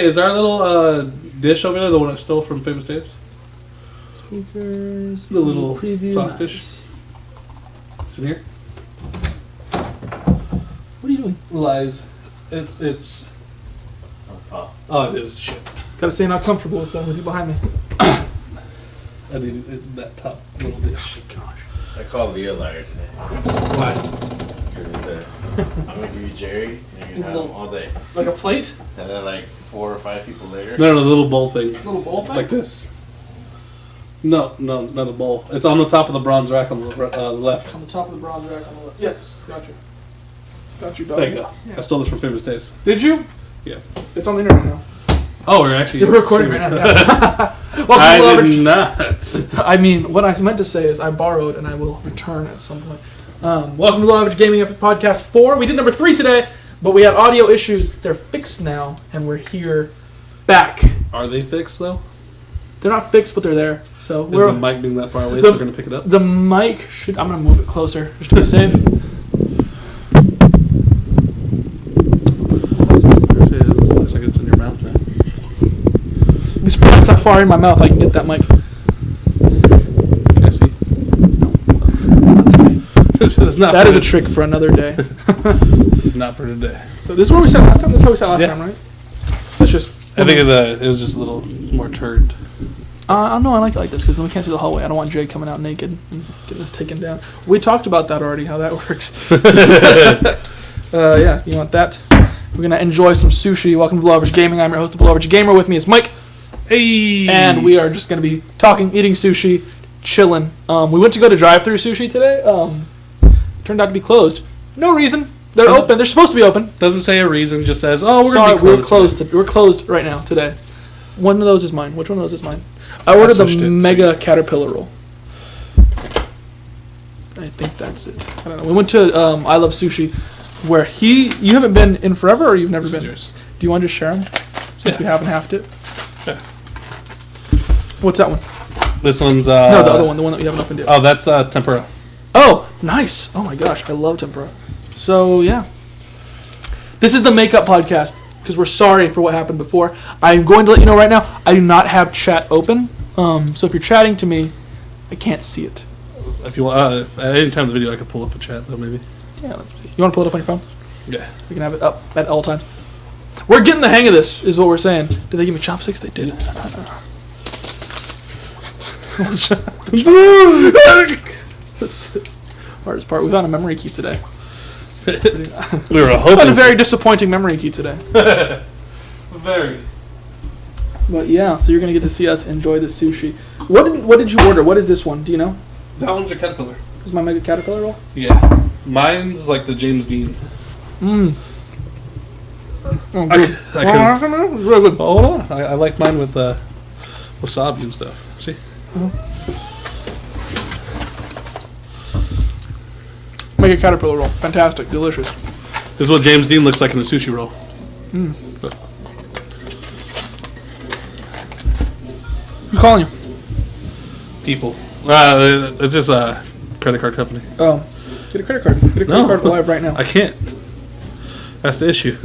Is our little dish over there the one I stole from Famous Dave's? Speakers. The little preview, sauce dish. nice. It's in here. What are you doing? Lies. It's. Oh, it is. Shit. Gotta say, not comfortable with you behind me. I need that top little dish. Gosh. I called Leah a liar today. Why? Because he said, I'm going to give you Jerry, and you're going to have him all day. Like a plate? And then like 4 or 5 people later. No, the little bowl thing. Little bowl thing? Like this. No, not a bowl. It's on the top of the bronze rack on the left. On the top of the bronze rack on the left. Yes, gotcha. Got you, dog. There you go. Yeah. I stole this from Famous Dave's. Did you? Yeah. It's on the internet now. Oh, we're actually... You're recording right now. Yeah. I did not. I mean, what I meant to say is I borrowed and I will return at some point. Welcome to BelowAvg Gaming Podcast 4. We did number 3 today, but we had audio issues. They're fixed now, and we're here back. Are they fixed, though? They're not fixed, but they're there. So Is the mic being that far away so we're going to pick it up? The mic should... I'm going to move it closer just to be safe. Looks like it's in your mouth now. Be surprised how far in my mouth I can get that mic. Can I see? No. That is a trick for another day. Not for today. So this is where we sat last time? That's how we sat last time, right? That's just... I think it was just a little more turned. I don't know, I like it like this because then we can't see the hallway. I don't want Jay coming out naked and getting us taken down. We talked about that already, how that works. Yeah, you want that? We're going to enjoy some sushi. Welcome to BelowAvg Gaming. I'm your host of BelowAvg Gamer. With me is Mike. Hey! And we are just going to be talking, eating sushi, chilling. We went to go to drive-thru sushi today. Turned out to be closed. No reason. They're open. They're supposed to be open. Doesn't say a reason, just says, oh, we're Sorry, going to be closed. we're closed right now, today. One of those is mine. Which one of those is mine? I ordered the Mega Caterpillar roll. I think that's it. I don't know. We went to I Love Sushi, where you haven't been in forever, or you've never been? Yours. Do you want to just share them? Since we haven't halved it. Yeah. What's that one? This one's... No, the other one, the one that you haven't opened yet. Oh, that's tempura. Oh, nice. Oh my gosh, I love tempura. So, yeah. This is the makeup podcast, because we're sorry for what happened before. I'm going to let you know right now, I do not have chat open. So if you're chatting to me, I can't see it. If you want, at any time in the video, I could pull up a chat, though, maybe. Yeah, you want to pull it up on your phone? Yeah. We can have it up at all times. We're getting the hang of this, is what we're saying. Did they give me chopsticks? They did. This is the hardest part. We found a memory key today. We were We hoping. found a very disappointing memory key today. Very. But yeah, so you're going to get to see us enjoy the sushi. What did you order? What is this one? Do you know? That one's your caterpillar. Is my Mega Caterpillar roll? Yeah. Mine's like the James Dean. Mmm. Oh, I good. couldn't... Really good. Oh, hold on. I like mine with wasabi and stuff. See? Mega Caterpillar roll. Fantastic. Delicious. This is what James Dean looks like in a sushi roll. Mm. Who's calling you? People. It's just a credit card company. Oh. Get a credit card. Get a credit card live right now. I can't. That's the issue.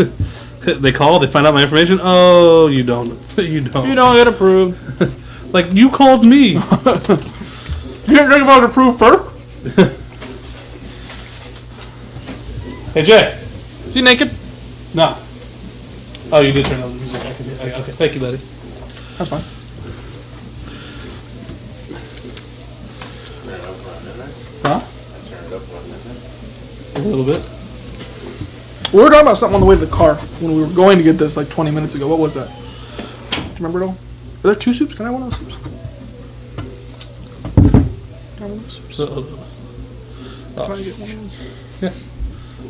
They call, they find out my information. Oh, you don't. You don't. You don't get approved. Like, you called me. You didn't think about approved first? Hey, Jay. Is he naked? No. Oh, you did turn on the music. Okay, thank you, buddy. That's fine. Huh? A little bit. We were talking about something on the way to the car when we were going to get this like 20 minutes ago. What was that? Do you remember it all? Are there 2 soups? Can I have one of those soups? Can I have one of those soups? Can I get one of those? Yeah.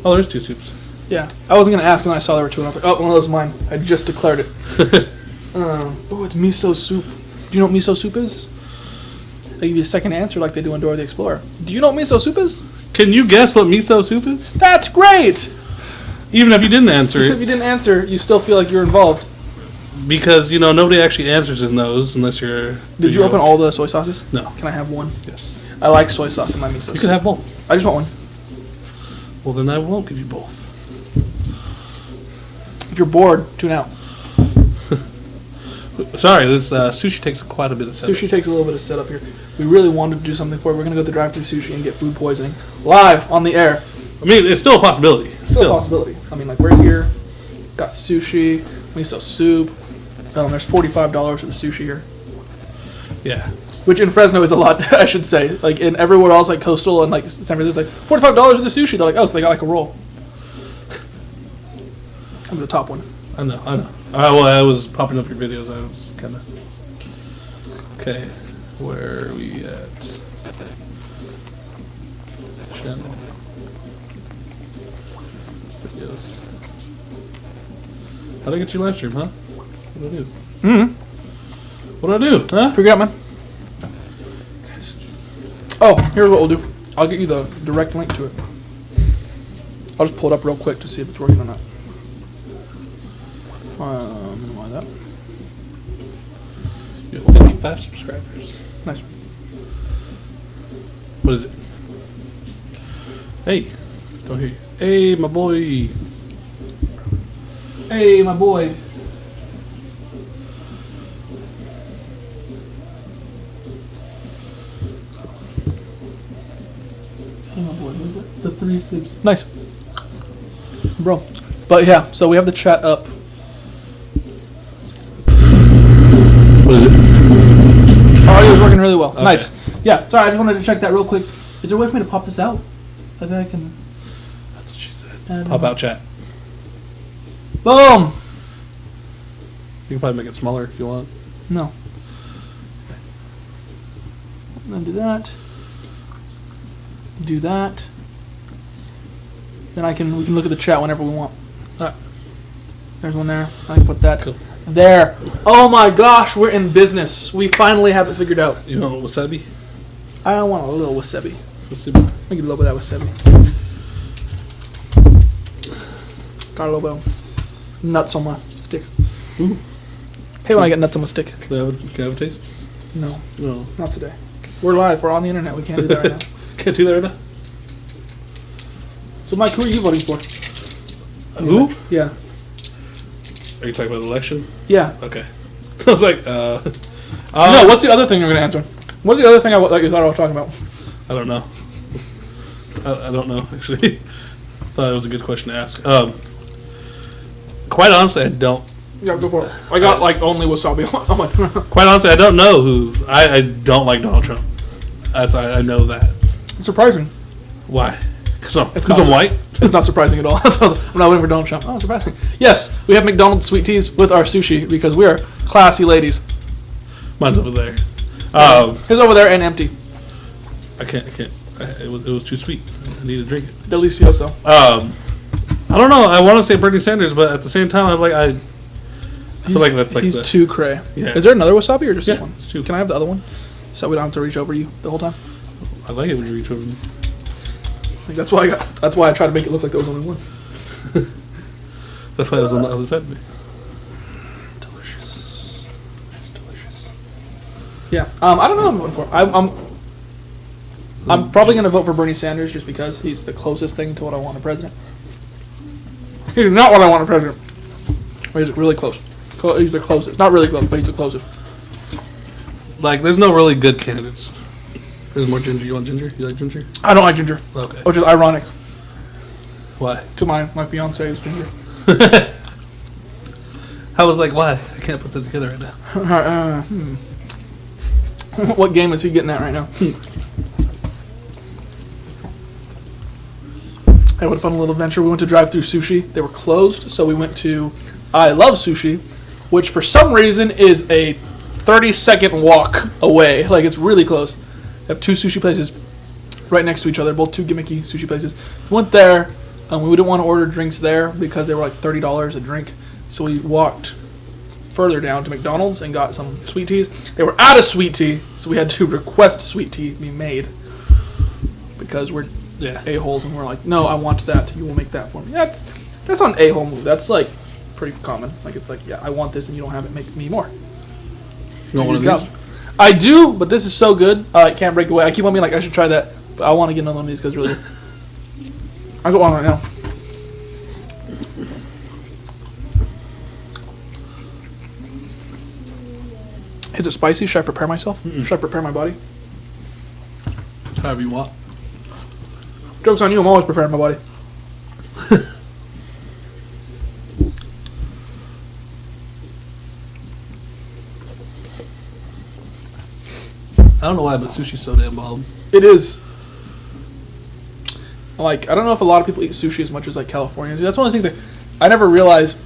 Oh, there's 2 soups. Yeah. I wasn't going to ask, and I saw there were 2, and I was like, oh, one of those is mine. I just declared it. Oh, it's miso soup. Do you know what miso soup is? They give you a second answer like they do on Dora the Explorer. Do you know what miso soup is? Can you guess what miso soup is? That's great! Even if you didn't answer If it. you didn't answer, you still feel like you're involved. Because, nobody actually answers in those unless you're... Did you open all the soy sauces? No. Can I have one? Yes. I like soy sauce in my miso soup. You can have both. I just want one. Well, then I won't give you both. If you're bored, tune out. Sorry, this sushi takes quite a bit of setup. Sushi takes a little bit of setup here. We really wanted to do something for it. We're going to go to the drive-thru sushi and get food poisoning live on the air. I mean, it's still a possibility. Still a possibility. I mean, like, we're here, got sushi, miso soup. There's $45 for the sushi here. Yeah. Which in Fresno is a lot, I should say. Like, in everywhere else, like Coastal and like San Francisco, it's like $45 for the sushi. They're like, oh, so they got like a roll. I'm the top one. I know. Well, I was popping up your videos. I was kind of... Okay. Where are we at? Channel. Videos. How'd I get you live stream, huh? What do I do? What do I do, huh? Figure it out, man. Oh, here's what we'll do. I'll get you the direct link to it. I'll just pull it up real quick to see if it's working or not. Minimize that. You have 55 subscribers. Nice. What is it? Hey. Don't hear you. Hey, my boy. Hey, my boy. Hey, my boy. What is it? The 3 sleeps. Nice. Bro. But yeah, so we have the chat up. What is it? Audio's working really well. Okay. Nice. Yeah, sorry, I just wanted to check that real quick. Is there a way for me to pop this out? I think I can. That's what she said. Pop out chat. Boom! You can probably make it smaller if you want. No. Then do that. Do that. Then we can look at the chat whenever we want. Alright. There's one there. I can put that Cool. there. Oh my gosh, we're in business. We finally have it figured out. You want wasabi? I want a little wasabi. Wasabi. Make a little bit of that wasabi. Got a little bit of nuts on my stick. Ooh. Hey, when I get nuts on my stick. Can I have a taste? No, No. not today. We're live. We're on the internet. We can't do that right now. Can't do that right now? So, Mike, who are you voting for? Who? Yeah. Are you talking about the election? Yeah. Okay. I was like, No, what's the other thing you're going to answer? What's the other thing that you thought I was talking about? I don't know. I don't know, actually. Thought it was a good question to ask. Quite honestly, I don't. Yeah, go for it. I got, like, only wasabi on my... Quite honestly, I don't know who. I don't like Donald Trump. I know that. It's surprising. Why? Because It's I'm not white? It's not surprising at all. I'm not waiting for Donald Trump. Oh, surprising. Yes, we have McDonald's sweet teas with our sushi because we are classy ladies. Mine's over there. His over there and empty. I can't. It was too sweet. I need to drink it. Delicioso. I don't know. I want to say Bernie Sanders, but at the same time, I feel like that's like He's the, too cray. Yeah. Is there another wasabi or just this one? it's two. Can I have the other one? So we don't have to reach over you the whole time? I like it when you reach over me. Like, that's why I tried to make it look like there was only one. That's why I was on the other side of me. Delicious. It's delicious. Yeah. I don't know who I'm voting for. I'm probably going to vote for Bernie Sanders just because he's the closest thing to what I want a president. He's not what I want a president. Or he's really close. He's the closest. Not really close, but he's the closest. Like, there's no really good candidates. There's more ginger. You want ginger? You like ginger? I don't like ginger. Okay. Which is ironic. Why? To my fiance is ginger. I was like, why? I can't put that together right now. What game is he getting at right now? Hey, what a fun little adventure. We went to drive-thru sushi. They were closed, so we went to I Love Sushi, which for some reason is a 30-second walk away. Like, it's really close. They have two sushi places right next to each other, both two gimmicky sushi places. We went there, and we didn't want to order drinks there because they were like $30 a drink. So we walked further down to McDonald's and got some sweet teas. They were out of sweet tea, so we had to request sweet tea be made because we're a-holes and we're like, no, I want that. You will make that for me. That's not an a-hole move. That's like pretty common. Like, it's like, yeah, I want this and you don't have it, make me more. You want one of these? I do, but this is so good. I can't break away. I keep on being like, I should try that, but I want to get another one of these because really, I got one right now. Is it spicy? Should I prepare myself? Should I prepare my body? However you want. Joke's on you, I'm always preparing my body. I don't know why, but sushi's so damn bomb. It is. Like, I don't know if a lot of people eat sushi as much as, like, Californians. That's one of the things that I never realized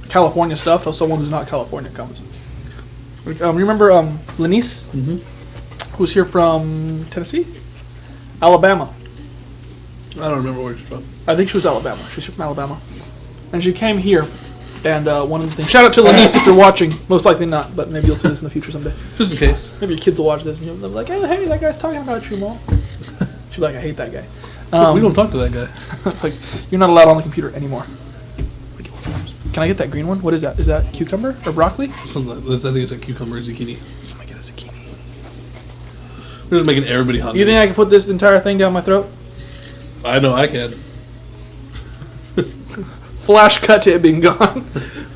California stuff till someone who's not California comes. Like, remember Lenice? Mm-hmm. Who's here from Tennessee? Alabama. I don't remember where she's from. I think she was Alabama. She's from Alabama. And she came here, and one of the things... Shout out to Lenice if you're watching. Most likely not, but maybe you'll see this in the future someday. Just in case. Maybe your kids will watch this, and you'll be like, hey, that guy's talking about you, Mom. She'll be like, I hate that guy. We don't talk to that guy. Like, you're not allowed on the computer anymore. Can I get that green one? What is that? Is that cucumber or broccoli? Something like, I think it's a cucumber zucchini. Oh my god, a zucchini. We're just making everybody hungry. You think I can put this entire thing down my throat? I know I can. Flash cut to it being gone.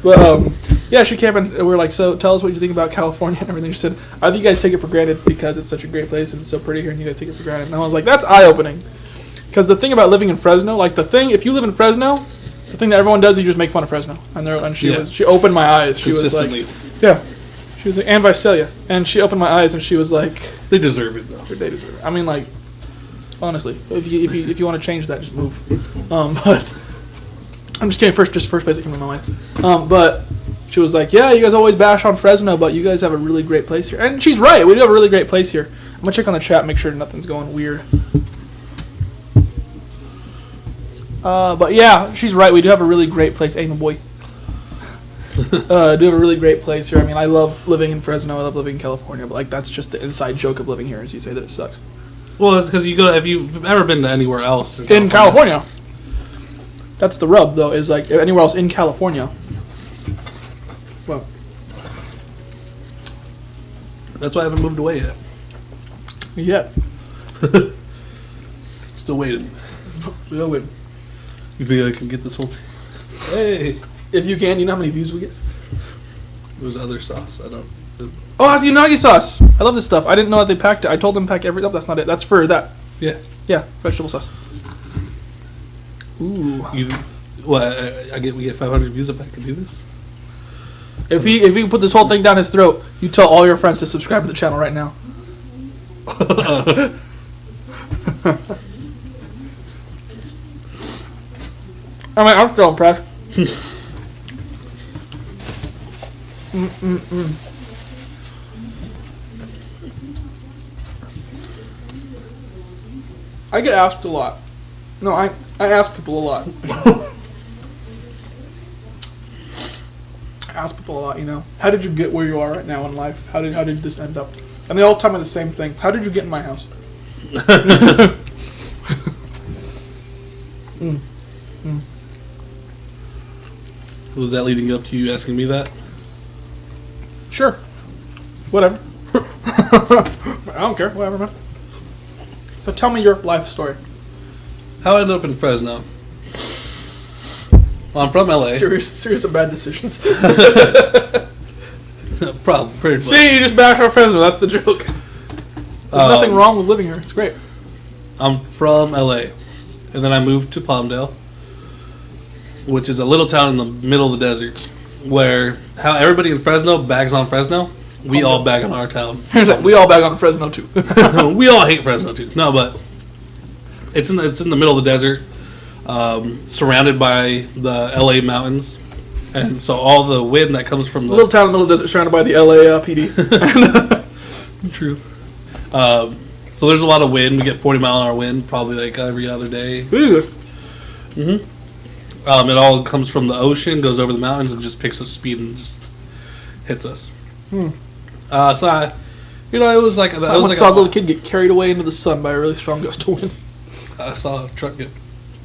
But yeah, she came and we're like, so tell us what you think about California and everything. She said, I think you guys take it for granted because it's such a great place and it's so pretty here and you guys take it for granted. And I was like, that's eye-opening. Because the thing about living in Fresno, like the thing, if you live in Fresno, the thing that everyone does is you just make fun of Fresno. And she opened my eyes. She was like, yeah. She was like, and Visalia. And she opened my eyes and she was like, they deserve it though. They deserve it. I mean, like, honestly, if you want to change that, just move. But I'm just kidding. First place that came to my mind. But she was like, yeah, you guys always bash on Fresno, but you guys have a really great place here. And she's right. We do have a really great place here. I'm gonna check on the chat, make sure nothing's going weird. But yeah, she's right. We do have a really great place. Hey, my boy. Do have a really great place here. I mean, I love living in Fresno. I love living in California. But like, that's just the inside joke of living here, as you say that it sucks. Well, it's because if you've ever been to anywhere else in California, that's the rub, though. Is like anywhere else in California. Well, that's why I haven't moved away yet. Still waiting. Still waiting. You think I can get this whole thing? Hey. If you can, you know how many views we get? There's other sauce. I don't... Oh, has unagi sauce. I love this stuff. I didn't know that they packed it. I told them to pack every... Oh, that's not it. That's for that. Yeah. Yeah, vegetable sauce. Ooh. We get 500 views if I can do this? If he put this whole thing down his throat, you tell all your friends to subscribe to the channel right now. I mean, I'm still impressed. I get asked a lot. No, I ask people a lot. I ask people a lot, you know. How did you get where you are right now in life? How did this end up? And they all tell me the same thing. How did you get in my house? Was that leading up to you asking me that? Sure. Whatever. I don't care. Whatever, man. So tell me your life story. How I ended up in Fresno. Well, I'm from LA. Series of bad decisions. Probably, pretty much. See, you just bashed our Fresno. That's the joke. There's nothing wrong with living here. It's great. I'm from LA. And then I moved to Palmdale, which is a little town in the middle of the desert, where how everybody in Fresno bags on Fresno, we all bag on our town. We all bag on Fresno too. We all hate Fresno too. No, but it's in the middle of the desert, surrounded by the LA mountains, and so all the wind that comes from the little town in the middle of the desert, surrounded by the LA PD. True. So there's a lot of wind. We get 40-mile-an-hour wind probably like every other day. Mm-hmm. It all comes from the ocean, goes over the mountains, and just picks up speed and just hits us. So it was like I once saw a little kid get carried away into the sun by a really strong gust of wind. I saw a truck get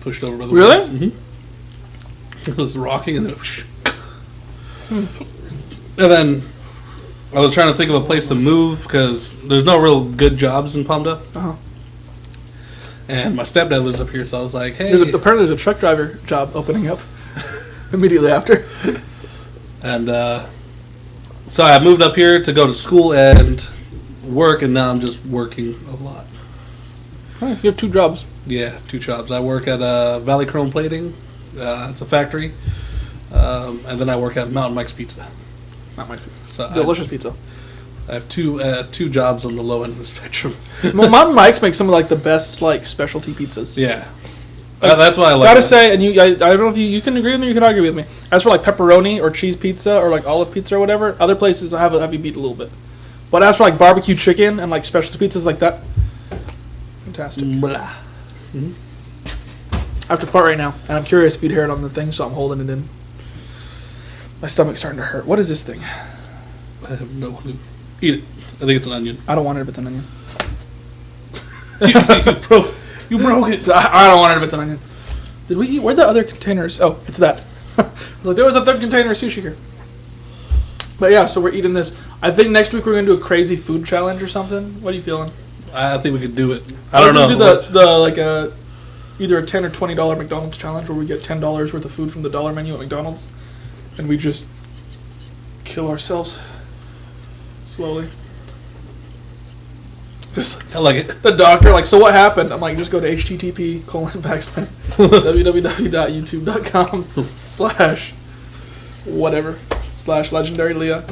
pushed over by the wind. Really? Mm-hmm. It was rocking, and then and then I was trying to think of a place to move because there's no real good jobs in Palmdale. Uh-huh. And my stepdad lives up here, so I was like, hey. Apparently there's a truck driver job opening up immediately after. And So I moved up here to go to school and work, and now I'm just working a lot. Nice. You have 2 jobs. Yeah, 2 jobs. I work at Valley Chrome Plating. It's a factory. And then I work at Mountain Mike's Pizza. Not my So delicious pizza. I have two jobs on the low end of the spectrum. Well, Mountain Mike's makes some of like the best like specialty pizzas. Yeah. That's why I like Gotta it. say, and I don't know if you can agree with me or you can argue with me. As for like pepperoni or cheese pizza or like olive pizza or whatever, other places have you beat a little bit. But as for like barbecue chicken and like specialty pizzas like that, fantastic. Blah. I have to fart right now, and I'm curious if you'd hear it on the thing, so I'm holding it in. My stomach's starting to hurt. What is this thing? I have no clue. Eat it. I think it's an onion. I don't want it if it's an onion. You broke it. So I don't want it if it's an onion. Did we eat? Where'd the other containers? Oh, it's that. I was like, there was a third container of sushi here. But yeah, so we're eating this. I think next week we're going to do a crazy food challenge or something. What are you feeling? I think we could do it. I don't know. Do the either a $10 or $20 McDonald's challenge where we get $10 worth of food from the dollar menu at McDonald's, and we just kill ourselves slowly. I like it. The doctor, like, so what happened? I'm like, just go to http://www.youtube.com/whatever/legendary Leah.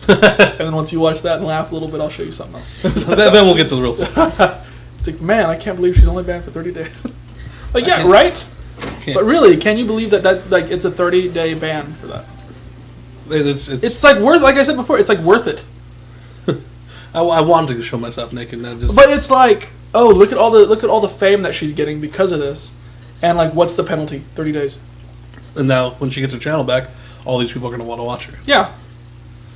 And then once you watch that and laugh a little bit, I'll show you something else. Then we'll get to the real thing. It's like, man, I can't believe she's only banned for 30 days. Like, yeah, can't. right? Can't. But really, can you believe that like it's a 30-day ban for that? It's like worth, like I said before, it's like worth it. I wanted to show myself naked, and just. But it's like, oh, look at all the fame that she's getting because of this, and like, what's the penalty? 30 days. And now, when she gets her channel back, all these people are going to want to watch her. Yeah,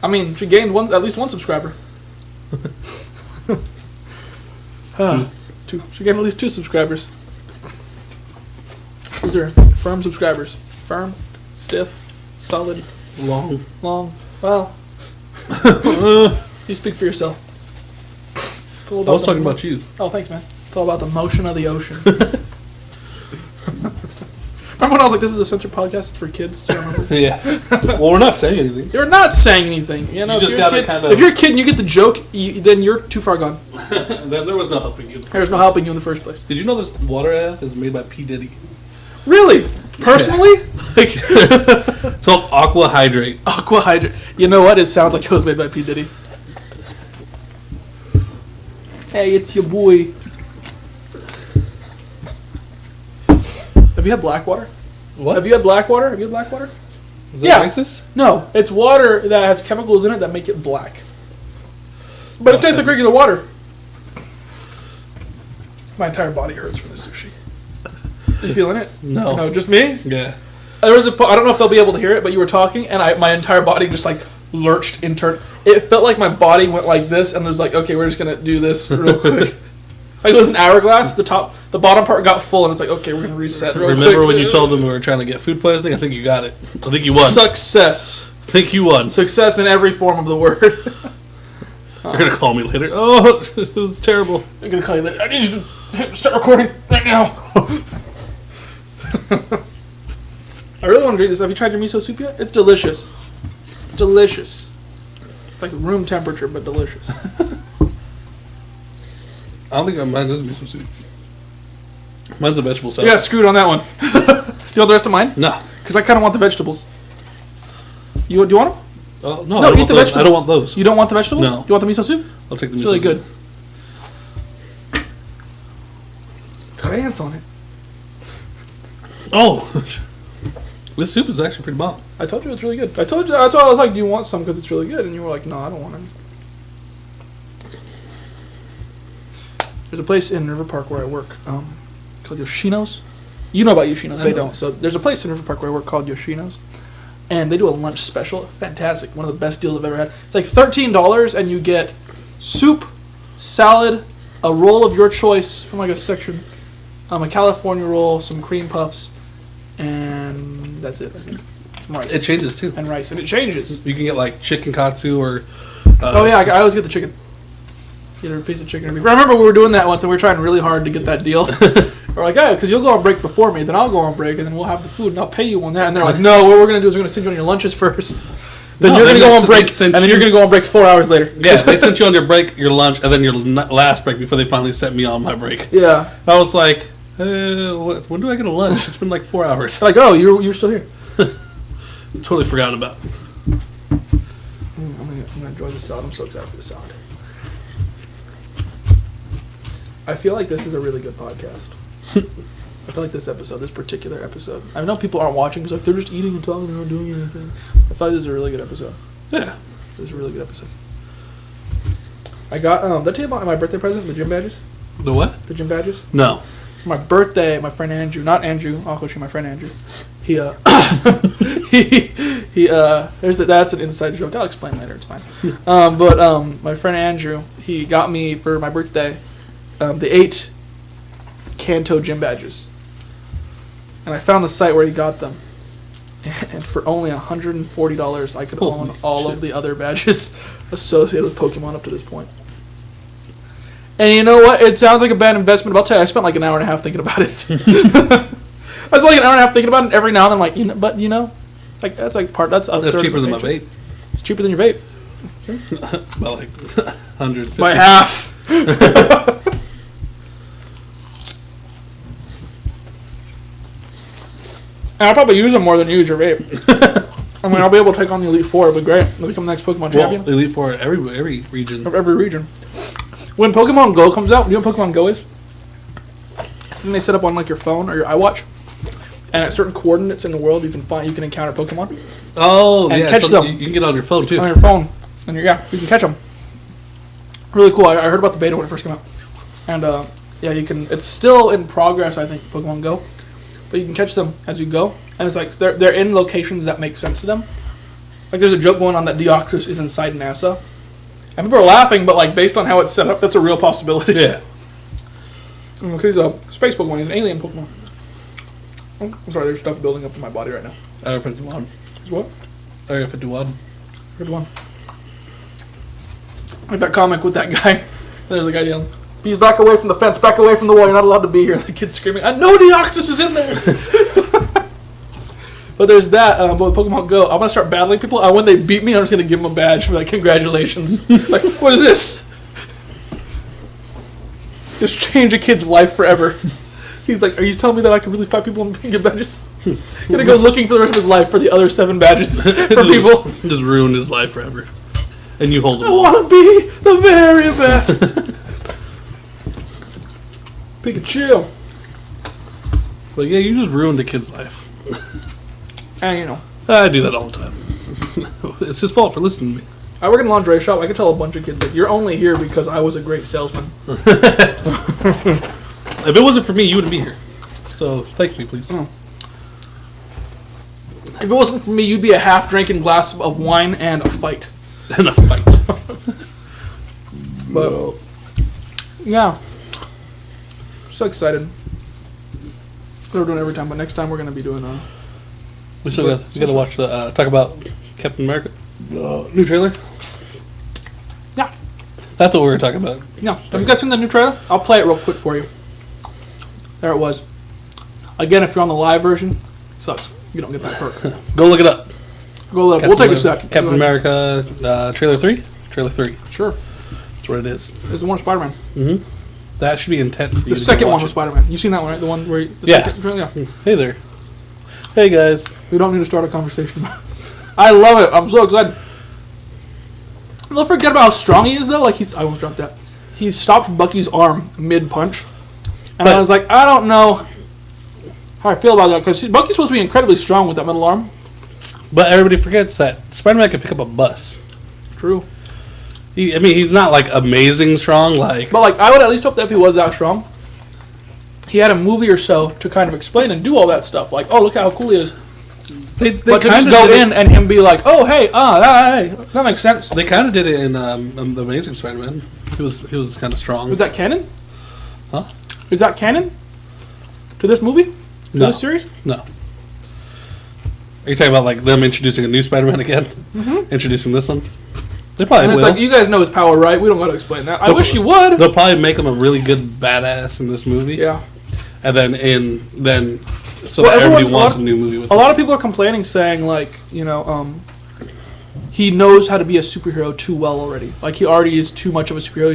I mean, she gained at least one subscriber. Two. She gained at least 2 subscribers. Those are firm subscribers. Firm, stiff, solid, Long. Well, you speak for yourself. I was talking about you. Oh, thanks, man. It's all about the motion of the ocean. Remember when I was like, this is a censored podcast, it's for kids? Do you remember? Yeah. Well, we're not saying anything. You're not saying anything. You know, You just gotta kind of- if you're a kid and you get the joke, then you're too far gone. There was no helping you. There's no helping you in the first place. Did you know this water I have is made by P. Diddy? Really? Personally? Like, It's called Aqua Hydrate. Aqua Hydrate. You know what? It sounds like it was made by P. Diddy. Hey, it's your boy. Have you had Blackwater? What? Have you had Blackwater? Have you had Blackwater? Is that Yeah. racist? No, it's water that has chemicals in it that make it black. But it tastes like regular water. My entire body hurts from this sushi. Are you feeling it? No. No, just me? Yeah. There was I don't know if they'll be able to hear it, but you were talking, and my entire body just like lurched in turn. It felt like my body went like this, and was like, okay, we're just gonna do this real quick. Like it was an hourglass. The bottom part got full, and it's like, okay, we're gonna reset real quick. Remember when you told them we were trying to get food poisoning? I think you got it. I think you won. Success. I think you won. Success in every form of the word. You're going to call me later. Oh, it was terrible. I'm gonna call you later. I need you to start recording right now. I really want to drink this. Have you tried your miso soup yet? It's delicious. It's delicious. It's like room temperature, but delicious. I don't think mine is miso soup. Mine's a vegetable salad. You got screwed on that one. Do you want the rest of mine? No. Because I kind of want the vegetables. Do you want them? No, No, eat the vegetables. I don't want those. You don't want the vegetables? No. You want the miso soup? I'll take the It's miso really soup. good. It's got ants on it. Oh. This soup is actually pretty bomb. I told you it's really good. I told you. That's why I was like, "Do you want some? Because it's really good." And you were like, "No, I don't want any." There's a place in River Park where I work called Yoshino's. You know about Yoshino's. They don't. So there's a place in River Park where I work called Yoshino's. And they do a lunch special. Fantastic. One of the best deals I've ever had. It's like $13 and you get soup, salad, a roll of your choice from like a section, a California roll, some cream puffs, and that's it. Some rice. It changes too. And rice. And it changes. You can get like chicken katsu or. Oh yeah, I always get the chicken. Get a piece of chicken or beef. I remember we were doing that once and we were trying really hard to get that deal. We're like, oh, because you'll go on break before me, then I'll go on break, and then we'll have the food, and I'll pay you on that. And they're like, no, what we're going to do is we're going to send you on your lunches first. Then you're gonna go on break, and then you're gonna go on break 4 hours later. Yeah, they sent you on your break, your lunch, and then your last break before they finally sent me on my break. Yeah. I was like, when do I get a lunch? It's been like 4 hours. Like, oh, you're still here. Totally forgotten about. I'm gonna enjoy the salad. I'm so excited for the salad. I feel like this is a really good podcast. I feel like this particular episode. I know people aren't watching because like they're just eating and talking and not doing anything. I feel like this is a really good episode. Yeah. This is a really good episode. I got, did I tell you about my birthday present, the gym badges? The what? The gym badges? No. For my birthday, my friend Andrew, not Andrew, I'll coach you, my friend Andrew. That's an inside joke. I'll explain later, it's fine. My friend Andrew, he got me for my birthday, the 8 Kanto gym badges. And I found the site where he got them. And for only $140, I could own all of the other badges associated with Pokemon up to this point. And you know what? It sounds like a bad investment, but I'll tell you, I spent like an hour and a half thinking about it. I spent like an hour and a half thinking about it every now and then. I'm like, that's cheaper than my vape. It's cheaper than your vape. By like 150. By half. And I'll probably use them more than you use your vape. I mean, I'll be able to take on the Elite Four. It'll be great. I'll become the next Pokemon champion. Elite Four every region. Of every region. When Pokemon Go comes out, do you know what Pokemon Go is? Then they set up on like your phone or your iWatch, and at certain coordinates in the world, you can encounter Pokemon. Oh, and yeah, catch them. You can get on your phone too. On your phone, and you can catch them. Really cool. I heard about the beta when it first came out, and you can. It's still in progress, I think, Pokemon Go. But you can catch them as you go, and it's like they're in locations that make sense to them. Like there's a joke going on that Deoxys is inside NASA, and people are laughing, but like based on how it's set up, that's a real possibility. Yeah. Because he's a space Pokemon, he's an alien Pokemon. Oh, I'm sorry, there's stuff building up in my body right now. Area 51. Is what? Area 51. Good one. Like that comic with that guy. There's a guy yelling, "He's back away from the fence, back away from the wall, you're not allowed to be here." The kid's screaming, "I know Deoxys is in there!" But there's that, but with Pokemon Go, I'm going to start battling people. When they beat me, I'm just going to give them a badge. Like, congratulations. Like, what is this? Just change a kid's life forever. He's like, are you telling me that I can really fight people and get badges? He's going to go looking for the rest of his life for the other 7 badges for people. Just ruined his life forever. And you hold him. I want to be the very best. Pikachu. But yeah, you just ruined a kid's life. And you know. I do that all the time. It's his fault for listening to me. I work in a lingerie shop. I could tell a bunch of kids, like, you're only here because I was a great salesman. If it wasn't for me, you wouldn't be here. So, thank me, please. Oh. If it wasn't for me, you'd be a half-drinking glass of wine and a fight. And a fight. But, yeah. So excited. We're doing it every time, but next time we're going to be doing we still got to watch the talk about Captain America new trailer. Yeah, that's what we were talking about. Yeah, have you guys seen the new trailer? I'll play it real quick for you. There it was. Again, if you're on the live version, it sucks. You don't get that perk. Go look it up. Go look it up. We'll take a sec. Captain America trailer 3. Trailer 3. Sure. That's what it is. It's the one with Spider-Man. Mm-hmm. That should be intense for you. The second one with Spider-Man. You seen that one, right? The one where yeah. Hey there. Hey guys. We don't need to start a conversation. I love it. I'm so excited. Don't forget about how strong he is, though. Like I almost dropped that. He stopped Bucky's arm mid-punch. And I was like, I don't know how I feel about that. Because Bucky's supposed to be incredibly strong with that metal arm. But everybody forgets that Spider-Man can pick up a bus. True. He's not, like, amazing strong, like... But, like, I would at least hope that if he was that strong, he had a movie or so to kind of explain and do all that stuff. Like, oh, look how cool he is. But to just go in and him be like, oh, hey, that makes sense. They kind of did it in The Amazing Spider-Man. He was kind of strong. Was that canon? Huh? Is that canon? To this movie? To this series? No. Are you talking about, like, them introducing a new Spider-Man again? Mm-hmm. Introducing this one? They probably will. It's like, you guys know his power, right? We don't got to explain that. I wish you would. They'll probably make him a really good badass in this movie. Yeah. And then that everybody wants a new movie with him. A lot of people are complaining, saying, like, you know, he knows how to be a superhero too well already. Like, he already is too much of a superhero.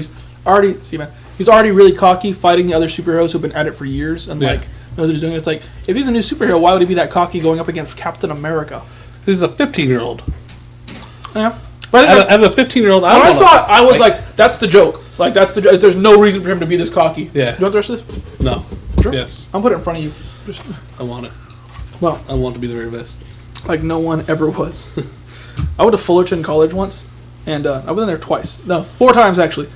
He's already really cocky, fighting the other superheroes who've been at it for years, and like knows what he's doing. It's like, if he's a new superhero, why would he be that cocky going up against Captain America? He's a 15-year-old. Yeah. But As a 15-year-old, when I saw it, I was like, that's the joke. Like, there's no reason for him to be this cocky. Yeah. You want the rest of this? No. Sure. Yes. I'll put it in front of you. Just, I want it. well, I want to be the very best. like no one ever was. I went to Fullerton College once, and I went in there twice. No, 4 times actually.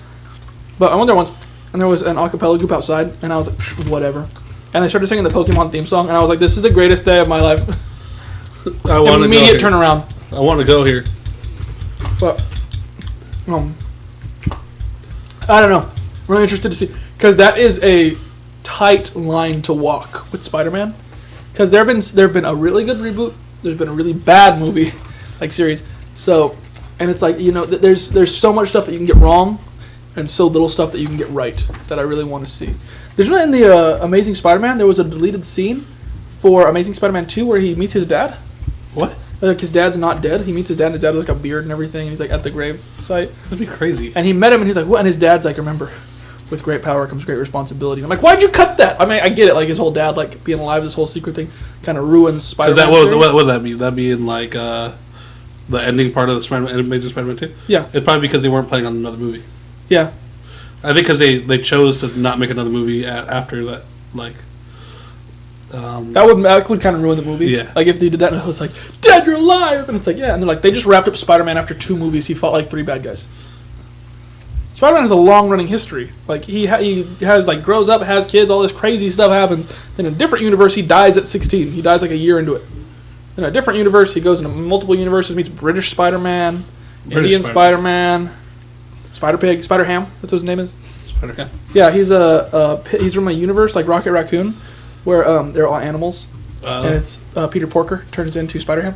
But I went there once, and there was an a cappella group outside, and I was like, psh, whatever. And they started singing the Pokemon theme song, and I was like, this is the greatest day of my life. I want to Immediate turnaround. I want to go here. But, I don't know. I'm really interested to see, because that is a tight line to walk with Spider-Man. Because there have been a really good reboot, there's been a really bad movie, like series. So, and it's like, you know, there's so much stuff that you can get wrong, and so little stuff that you can get right that I really want to see. There's not in the Amazing Spider-Man. There was a deleted scene for Amazing Spider-Man 2 where he meets his dad. What? Like, his dad's not dead. He meets his dad, and his dad has like a beard and everything, and he's like at the grave site. That'd be crazy. And he met him, and he's like, what? And his dad's like, remember, with great power comes great responsibility. And I'm like, why'd you cut that? I mean, I get it. Like, his whole dad, like, being alive, this whole secret thing kind of ruins Spider-Man. What would that be? That'd be in, like, the ending part of the Amazing Spider-Man 2? Yeah. It's probably because they weren't planning on another movie. Yeah. I think because they chose to not make another movie after that, like... that would kind of ruin the movie. Yeah. Like, if they did that, and it was like, Dad, you're alive! And it's like, yeah. And they're like, they just wrapped up Spider-Man after 2 movies. He fought, like, 3 bad guys. Spider-Man has a long-running history. Like, he has, like, grows up, has kids, all this crazy stuff happens. Then in a different universe, he dies at 16. He dies, like, a year into it. In a different universe, he goes into multiple universes, meets British Spider-Man, Indian Spider-Man, Spider-Pig, Spider-Ham, that's what his name is. Spider-Ham. Yeah, he's from a universe, like Rocket Raccoon, where they're all animals. And it's Peter Porker turns into Spider-Ham.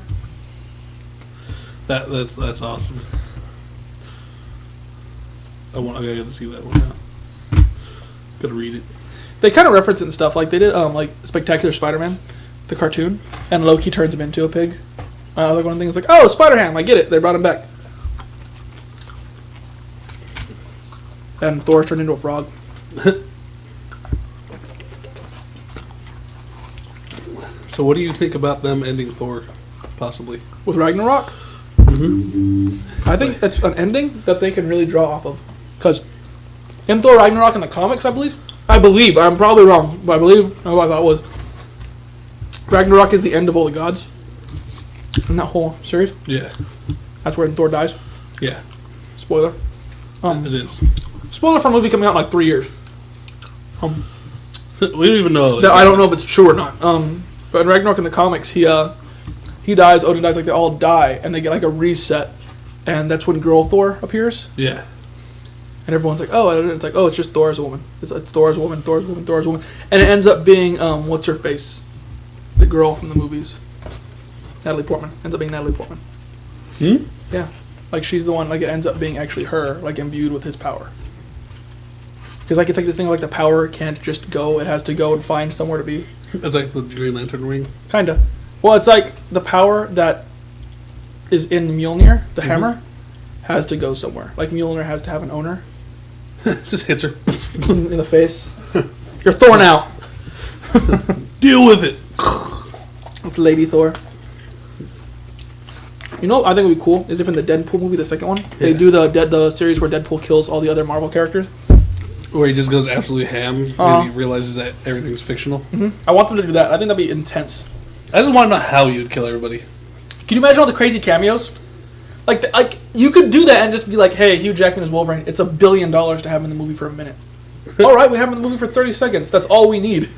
That's awesome. I gotta get to see that one now. Gotta read it. They kind of reference it and stuff. Like, they did like Spectacular Spider-Man, the cartoon, and Loki turns him into a pig. Like, one of the things like, oh, Spider-Ham, I get it. They brought him back. And Thor turned into a frog. So what do you think about them ending Thor, possibly? With Ragnarok? Mm-hmm. I think that's an ending that they can really draw off of. Because in Thor Ragnarok in the comics, I believe, I'm probably wrong, but I believe, what I thought was, Ragnarok is the end of all the gods. In that whole series. Yeah. That's where Thor dies. Yeah. Spoiler. It is. Spoiler for a movie coming out in like 3 years. We don't even know. I don't know if it's true or not. But in Ragnarok in the comics, he dies, Odin dies, like they all die, and they get like a reset, and that's when Girl Thor appears. Yeah. And everyone's like, oh, and it's like, oh, it's just Thor as a woman. It's Thor as a woman, Thor as a woman, Thor as a woman. And it ends up being, what's her face? The girl from the movies. Natalie Portman. Ends up being Natalie Portman. Hmm? Yeah. Like, she's the one, like, it ends up being actually her, like, imbued with his power. Because, like, it's like this thing, like, the power can't just go. It has to go and find somewhere to be. It's like the Green Lantern ring. Kinda. Well, it's like the power that is in Mjolnir, the hammer, has to go somewhere. Like, Mjolnir has to have an owner. Just hits her. In the face. You're Thor now. Deal with it. It's Lady Thor. You know what I think would be cool is if in the Deadpool movie, the second one, they do the series where Deadpool kills all the other Marvel characters. Where he just goes absolutely ham because he realizes that everything's fictional. Mm-hmm. I want them to do that. I think that'd be intense. I just want to know how you'd kill everybody. Can you imagine all the crazy cameos? Like you could do that and just be like, hey, Hugh Jackman is Wolverine. It's $1 billion to have him in the movie for a minute. All right, we have him in the movie for 30 seconds. That's all we need.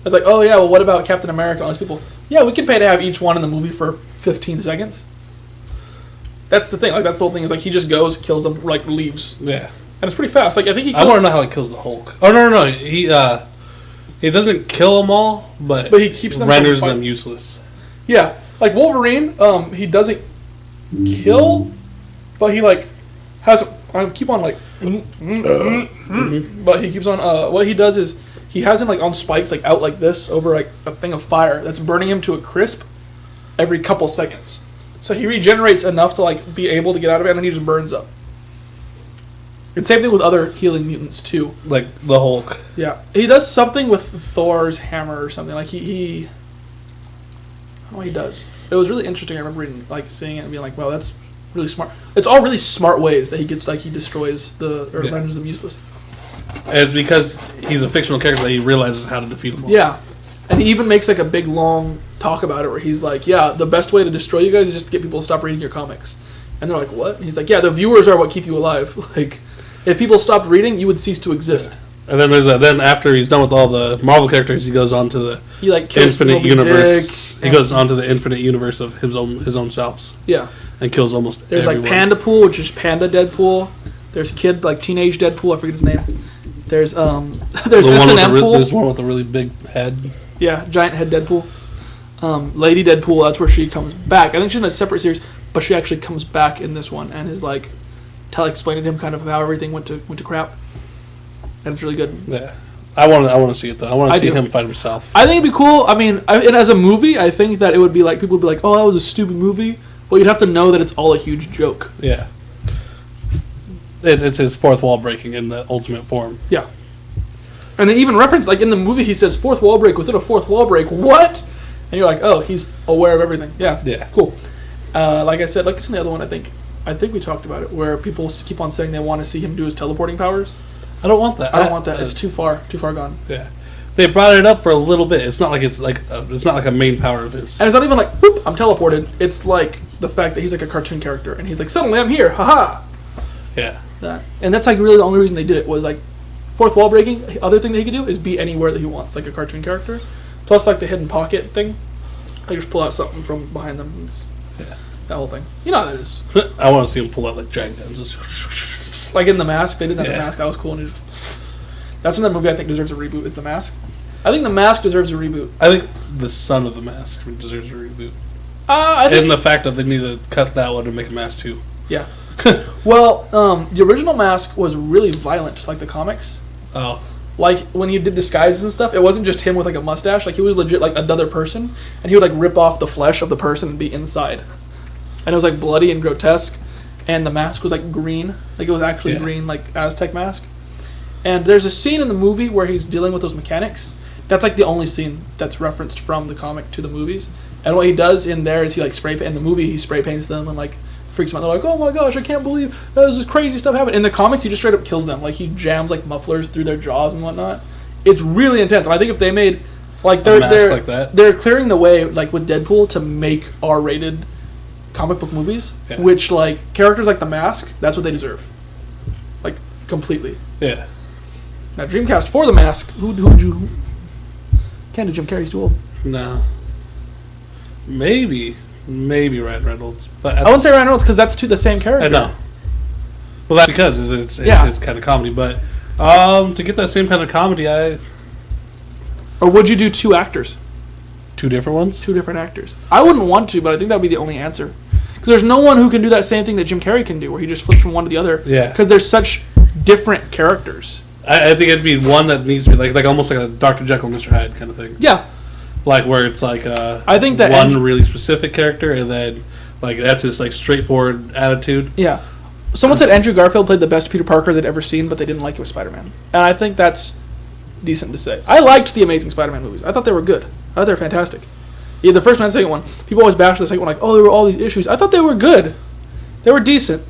It's like, oh yeah, well, what about Captain America and all these people? Yeah, we can pay to have each one in the movie for 15 seconds. That's the thing. Like, that's the whole thing. Is like he just goes, kills them, like leaves. Yeah. And it's pretty fast. Like, I think he kills... I want to know how he kills the Hulk. Oh, no. He doesn't kill them all, but he keeps them renders them useless. Yeah. Like, Wolverine, he doesn't kill, but he, like, has... I keep on, like... But he keeps on... what he does is he has him, like, on spikes, like, out like this over, like, a thing of fire that's burning him to a crisp every couple seconds. So he regenerates enough to like be able to get out of it, and then he just burns up. And same thing with other healing mutants too. Like the Hulk. Yeah, he does something with Thor's hammer or something. Like he I don't know what he does. It was really interesting. I remember reading, like seeing it and being like, "Wow, that's really smart." It's all really smart ways that he gets, like he destroys renders them useless. And it's because he's a fictional character that he realizes how to defeat them all. Yeah, and he even makes like a big long talk about it where he's like, "Yeah, the best way to destroy you guys is just get people to stop reading your comics." And they're like, "What?" And he's like, "Yeah, the viewers are what keep you alive. Like, if people stopped reading, you would cease to exist." Yeah. And then then after he's done with all the Marvel characters, he goes on to the kills infinite Moby universe. Dick, He goes on to the infinite universe of his own selves. Yeah. And kills almost There's everyone. like Panda Pool, which is Panda Deadpool. There's Kid, like Teenage Deadpool, I forget his name. There's S&M Pool. There's one with a really big head. Yeah, giant head Deadpool. Lady Deadpool, that's where she comes back. I think she's in a separate series, but she actually comes back in this one and is like explaining to him kind of how everything went to crap. And it's really good. Yeah. I want to see it though. I want to see him fight himself. I think it'd be cool. I mean, and as a movie, I think that it would be like, people would be like, "Oh, that was a stupid movie." But you'd have to know that it's all a huge joke. Yeah. It's his fourth wall breaking in the ultimate form. Yeah. And they even reference, like in the movie, he says, "Fourth wall break within a fourth wall break." What? And you're like, "Oh, he's aware of everything." Yeah. Yeah. Cool. Like I said, like it's in the other one, I think we talked about it, where people keep on saying they want to see him do his teleporting powers. I don't want that. I don't want that. It's too far gone. Yeah. They brought it up for a little bit. It's not like it's not like a main power of his. And it's not even like, "Boop, I'm teleported." It's like the fact that he's like a cartoon character, and he's like, "Suddenly I'm here, haha." Yeah. And that's like really the only reason they did it was like fourth wall breaking. The other thing that he could do is be anywhere that he wants, like a cartoon character. Plus, like the hidden pocket thing, they just pull out something from behind them. Yeah. That whole thing. You know how that is. I want to see him pull out like giant guns. Like in The Mask, they did that in The Mask. That was cool. And that's when that movie I think deserves a reboot. Is The Mask? I think The Mask deserves a reboot. I think The Son of the Mask deserves a reboot. I think and the fact that they need to cut that one and make a Mask 2. Yeah. Well, the original Mask was really violent, like the comics. Oh. Like when he did disguises and stuff, it wasn't just him with like a mustache. Like he was legit like another person, and he would like rip off the flesh of the person and be inside. And it was like bloody and grotesque, and the mask was like green, like it was actually green, like Aztec mask. And there's a scene in the movie where he's dealing with those mechanics. That's like the only scene that's referenced from the comic to the movies. And what he does in there is he like in the movie he spray paints them and like freaks them out. They're like, "Oh my gosh, I can't believe there's this crazy stuff happening." In the comics, he just straight up kills them. Like he jams like mufflers through their jaws and whatnot. It's really intense. And I think if they made like they're clearing the way like with Deadpool to make R-rated comic book movies, which like characters like the Mask, that's what they deserve. Like completely. Yeah. Now Dreamcast for the Mask, who would you? Can't do Jim Carrey's too old. No. Maybe Ryan Reynolds, but I wouldn't say Ryan Reynolds because that's the same character. I know. Well, that's because it's his kind of comedy, but to get that same kind of comedy, Or would you do two actors? Two different ones? Two different actors. I wouldn't want to, but I think that would be the only answer. Because there's no one who can do that same thing that Jim Carrey can do, where he just flips from one to the other. Yeah. Because there's such different characters. I think it'd be one that needs to be like almost like a Dr. Jekyll, Mr. Hyde kind of thing. Yeah. Like where it's like I think that one really specific character, and then like that's his like straightforward attitude. Yeah. Someone said Andrew Garfield played the best Peter Parker they'd ever seen, but they didn't like it with Spider-Man. And I think that's decent to say. I liked the Amazing Spider-Man movies. I thought they were good. I thought they were fantastic. Yeah, the first one and the second one. People always bash the second one like, "Oh, there were all these issues." I thought they were good. They were decent.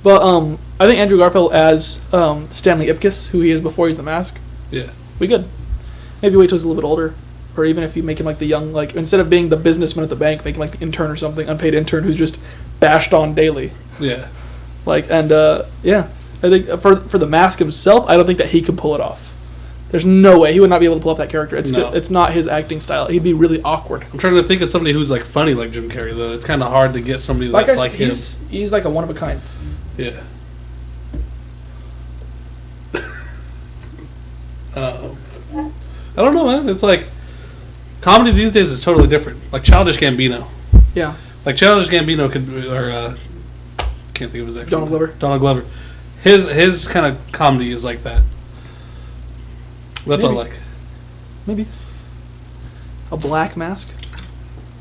But I think Andrew Garfield as Stanley Ipkiss, who he is before he's the Mask. Yeah. We good. Maybe wait till he's a little bit older. Or even if you make him like the young, like, instead of being the businessman at the bank, make him like the intern or something, unpaid intern who's just bashed on daily. Yeah. Like, and, yeah. I think for the Mask himself, I don't think that he could pull it off. There's no way. He would not be able to pull off that character. It's not his acting style. He'd be really awkward. I'm trying to think of somebody who's like funny like Jim Carrey, though. It's kind of hard to get somebody that's like him. He's like a one of a kind. Yeah. I don't know, man. It's like comedy these days is totally different. Like Childish Gambino. Yeah. Like Childish Gambino could, or can't think of his actual Donald Glover. His kind of comedy is like that. That's all I like. Maybe. A Black Mask.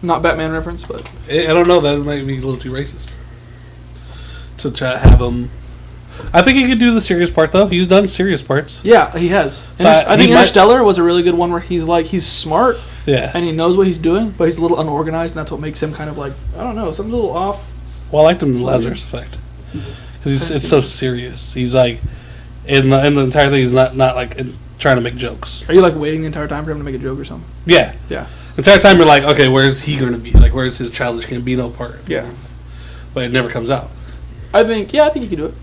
Not Batman reference, but I don't know. That might be a little too racist to try to have him. I think he could do the serious part though. He's done serious parts. yeah, he has. So I think Interstellar was a really good one where he's smart Yeah. and he knows what he's doing, but he's a little unorganized, and that's what makes him kind of like, I don't know, something's a little off. Well, I liked him in Lazarus Effect because it's so serious. He's like in the entire thing. He's not like trying to make jokes. Are you like waiting the entire time for him to make a joke or something? Yeah. Yeah. The entire time you're like, okay, where's he going to be? Like, where's his childish Gambino part? Yeah. But it never comes out. I think he could do it.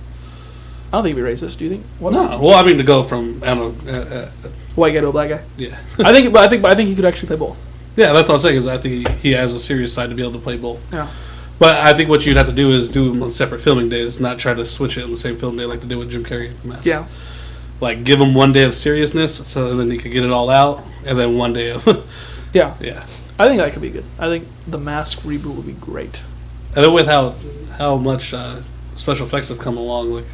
I don't think he'd be racist. Do you think? What? No. Well, I mean, to go from I don't know. White guy to a black guy. Yeah. I think he could actually play both. Yeah, that's all I'm saying. Is I think he has a serious side to be able to play both. Yeah. But I think what you'd have to do is do them on separate filming days, not try to switch it in the same film day like they did with Jim Carrey. Mask. Yeah. Like give him one day of seriousness, so then he could get it all out, and then one day of Yeah. yeah. I think that could be good. I think the Mask reboot would be great. And then with how much special effects have come along, like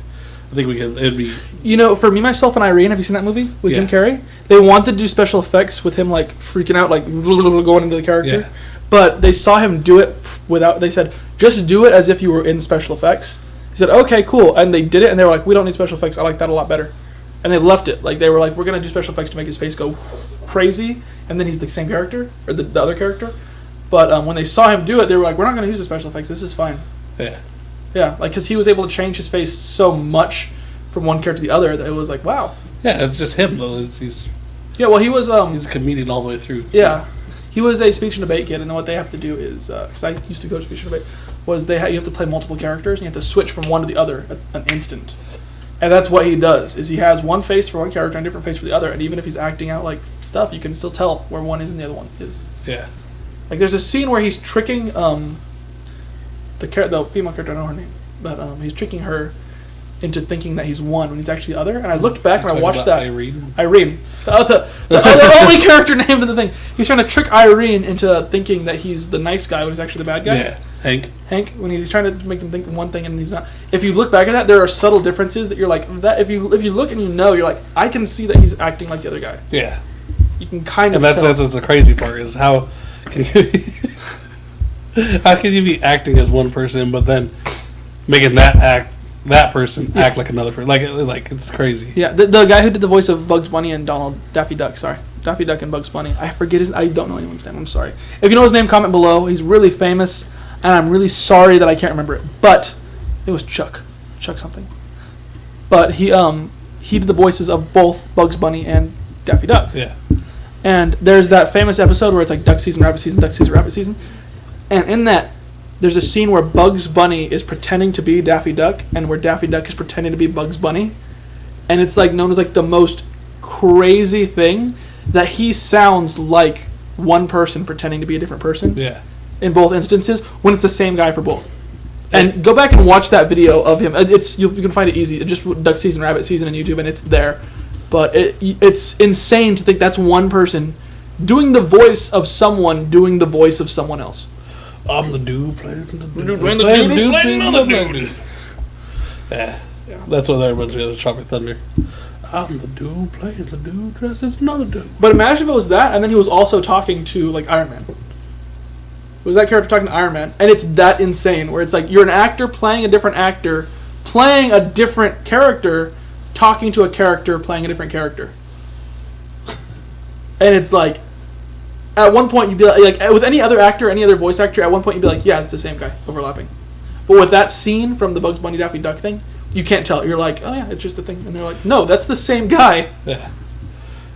I think it'd be You know, for Me, Myself, and Irene, have you seen that movie with Jim Yeah. Carrey? They wanted to do special effects with him like freaking out, like going into the character. Yeah. But they saw him do it without. They said, just do it as if you were in special effects. He said, okay, cool, and they did it, and they were like, we don't need special effects. I like that a lot better. And they left it. Like they were like, we're gonna do special effects to make his face go crazy, and then he's the same character or the other character. But when they saw him do it, they were like, we're not gonna use the special effects. This is fine. yeah. Yeah, like because he was able to change his face so much from one character to the other that it was like, wow. Yeah, it's just him though. He's Yeah, well, he was. he's a comedian all the way through. Yeah, he was a speech and debate kid, and then what they have to do is, because I used to coach speech and debate, was you have to play multiple characters, and you have to switch from one to the other at an instant. And that's what he does, is he has one face for one character and a different face for the other, and even if he's acting out like stuff, you can still tell where one is and the other one is. Yeah. Like there's a scene where he's tricking the female character, I don't know her name, but he's tricking her into thinking that he's one when he's actually the other. And I looked back and I watched that. Irene. The only character named in the thing. He's trying to trick Irene into thinking that he's the nice guy when he's actually the bad guy. Yeah, Hank. When he's trying to make them think one thing and he's not. If you look back at that, there are subtle differences that you're like that. If you look and you're like, I can see that he's acting like the other guy. Yeah. You can kind of. And tell. that's the crazy part is how can you be acting as one person but then making that person act like another person, like it's crazy. Yeah, the guy who did the voice of Bugs Bunny and Daffy Duck. Sorry, Daffy Duck and Bugs Bunny. I forget I don't know anyone's name. I'm sorry. If you know his name, comment below. He's really famous, and I'm really sorry that I can't remember it. But it was Chuck something. But he did the voices of both Bugs Bunny and Daffy Duck. Yeah. And there's that famous episode where it's like duck season, rabbit season, duck season, rabbit season. And in that, there's a scene where Bugs Bunny is pretending to be Daffy Duck, and where Daffy Duck is pretending to be Bugs Bunny. And it's like known as like the most crazy thing that he sounds like one person pretending to be a different person. Yeah. In both instances, when it's the same guy for both. And go back and watch that video of him. You can find it easy. Just duck season, rabbit season on YouTube, and it's there. But it's insane to think that's one person doing the voice of someone doing the voice of someone else. I'm the dude playing the dude. Playing another dude. Yeah. That's what that reminds me of, Tropic Thunder. I'm the dude playing the dude dressed as another dude. But imagine if it was that, and then he was also talking to like Iron Man. It was that character talking to Iron Man, and it's that insane where it's like you're an actor playing a different actor, playing a different character, talking to a character playing a different character. And it's like, at one point you'd be like with any other actor, any other voice actor, at one point you'd be like, yeah, it's the same guy, overlapping. But with that scene from the Bugs Bunny Daffy Duck thing, you can't tell. You're like, oh yeah, it's just a thing. And they're like, no, that's the same guy. Yeah.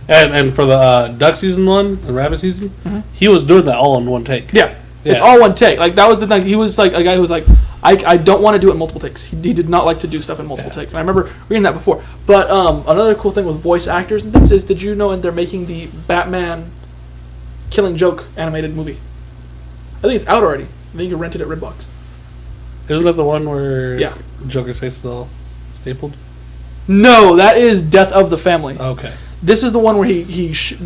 And for the duck season one, the rabbit season, he was doing that all in one take. Yeah. It's all one take. Like that was the thing. He was like a guy who was like, I don't want to do it in multiple takes. He did not like to do stuff in multiple takes. And I remember reading that before. But another cool thing with voice actors and things is, did you know they're making the Batman Killing Joke animated movie? I think it's out already. I think you can rent it at Redbox. Isn't that the one where Yeah. Joker's face is all stapled? No, that is Death of the Family. Okay. This is the one where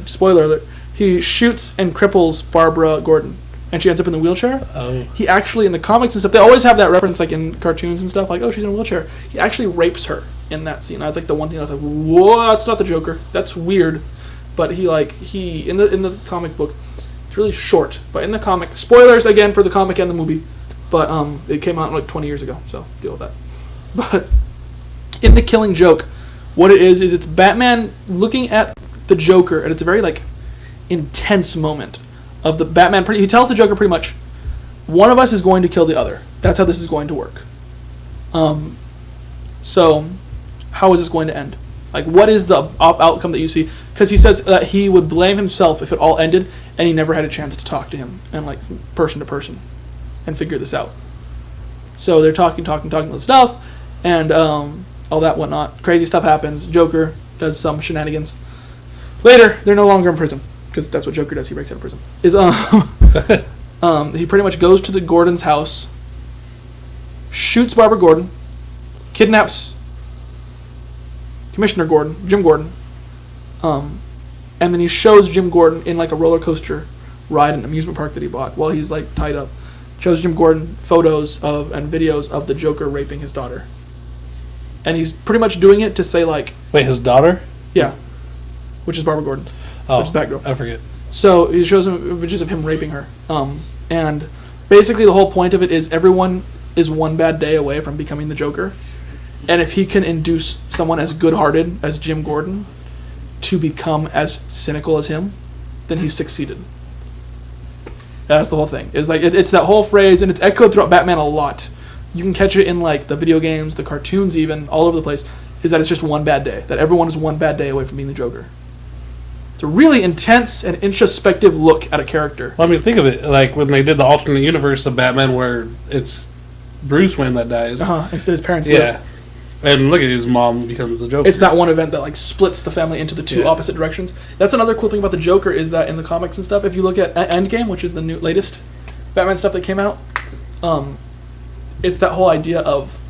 spoiler alert, he shoots and cripples Barbara Gordon. And she ends up in the wheelchair. Oh. He actually, in the comics and stuff, they always have that reference, like in cartoons and stuff, like, oh, she's in a wheelchair. He actually rapes her in that scene. That's like the one thing I was like, whoa, that's not the Joker. That's weird. But he in the comic book, he really short. But in the comic, spoilers again for the comic and the movie, but it came out like 20 years ago, so deal with that. But in The Killing Joke, what it is it's Batman looking at the Joker, and it's a very like intense moment of the Batman. He tells the Joker pretty much, one of us is going to kill the other. That's how this is going to work. So how is this going to end? Like, what is the outcome that you see? Because he says that he would blame himself if it all ended and he never had a chance to talk to him and like person to person and figure this out. So they're talking this stuff, and all that whatnot. Crazy stuff happens. Joker does some shenanigans. Later, they're no longer in prison because that's what Joker does. He breaks out of prison. He pretty much goes to the Gordon's house, shoots Barbara Gordon, kidnaps Commissioner Gordon, Jim Gordon, and then he shows Jim Gordon in like a roller coaster ride in an amusement park that he bought while he's like tied up. Shows Jim Gordon photos of and videos of the Joker raping his daughter, and he's pretty much doing it to say like, wait, his daughter? Yeah, which is Barbara Gordon, which is Batgirl. I forget. So he shows him images of him raping her, and basically the whole point of it is everyone is one bad day away from becoming the Joker. And if he can induce someone as good-hearted as Jim Gordon to become as cynical as him, then he's succeeded. That's the whole thing. It's like it's that whole phrase, and it's echoed throughout Batman a lot. You can catch it in like the video games, the cartoons, even all over the place. Is that it's just one bad day? That everyone is one bad day away from being the Joker. It's a really intense and introspective look at a character. Well, I mean, think of it like when they did the alternate universe of Batman, where it's Bruce Wayne that dies. Instead his parents. Yeah. live. And look at his mom becomes the Joker. It's that one event that like splits the family into the two opposite directions. That's another cool thing about the Joker is that in the comics and stuff, if you look at Endgame, which is the latest Batman stuff that came out, it's that whole idea of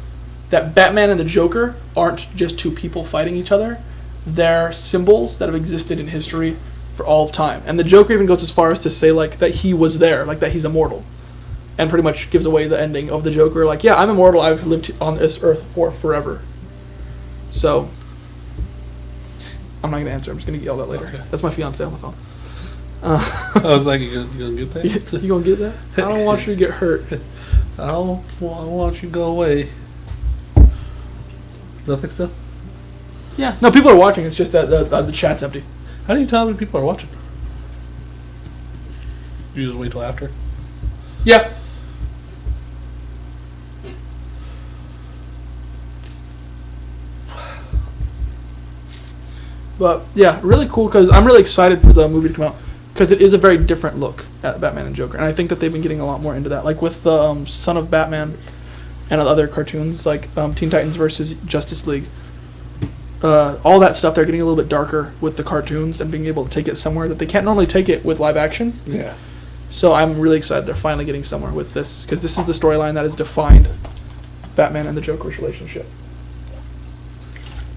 that Batman and the Joker aren't just two people fighting each other. They're symbols that have existed in history for all of time. And the Joker even goes as far as to say like that he was there, like that he's immortal. And pretty much gives away the ending of the Joker. Like, yeah, I'm immortal. I've lived on this earth for forever. So, I'm not going to answer. I'm just going to yell that later. Okay. That's my fiance on the phone. I was like, you going to get that? You going to get that? I don't want you to get hurt. I want you to go away. Nothing still? Yeah. No, people are watching. It's just that the chat's empty. How do you tell how many people are watching? You just wait till after? Yeah. But yeah, really cool because I'm really excited for the movie to come out because it is a very different look at Batman and Joker, and I think that they've been getting a lot more into that, like with the Son of Batman and other cartoons like Teen Titans versus Justice League. All that stuff, they're getting a little bit darker with the cartoons and being able to take it somewhere that they can't normally take it with live action. Yeah. So I'm really excited they're finally getting somewhere with this because this is the storyline that has defined Batman and the Joker's relationship.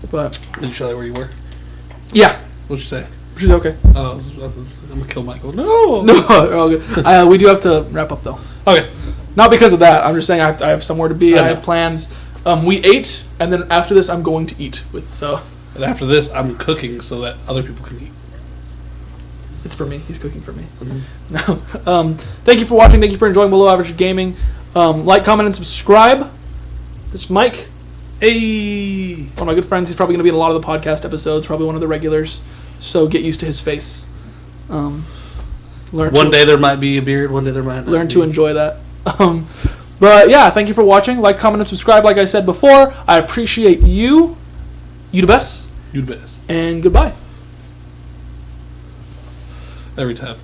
But did you tell her where you were? Yeah. What'd you say? She's okay. I'm gonna kill Michael. No. No. All good. We do have to wrap up though. Okay. Not because of that. I'm just saying I have somewhere to be. I have plans. We ate, and then after this, I'm going to eat. And after this, I'm cooking so that other people can eat. It's for me. He's cooking for me. Mm-hmm. No. Thank you for watching. Thank you for enjoying Below Average Gaming. Like, comment, and subscribe. This is Mike. Hey. One of my good friends. He's probably going to be in a lot of the podcast episodes. Probably one of the regulars. So get used to his face. One day there might be a beard. One day there might not. Learn to enjoy that. But yeah, thank you for watching. Like, comment, and subscribe. Like I said before, I appreciate you. You the best. You the best. And goodbye. Every time.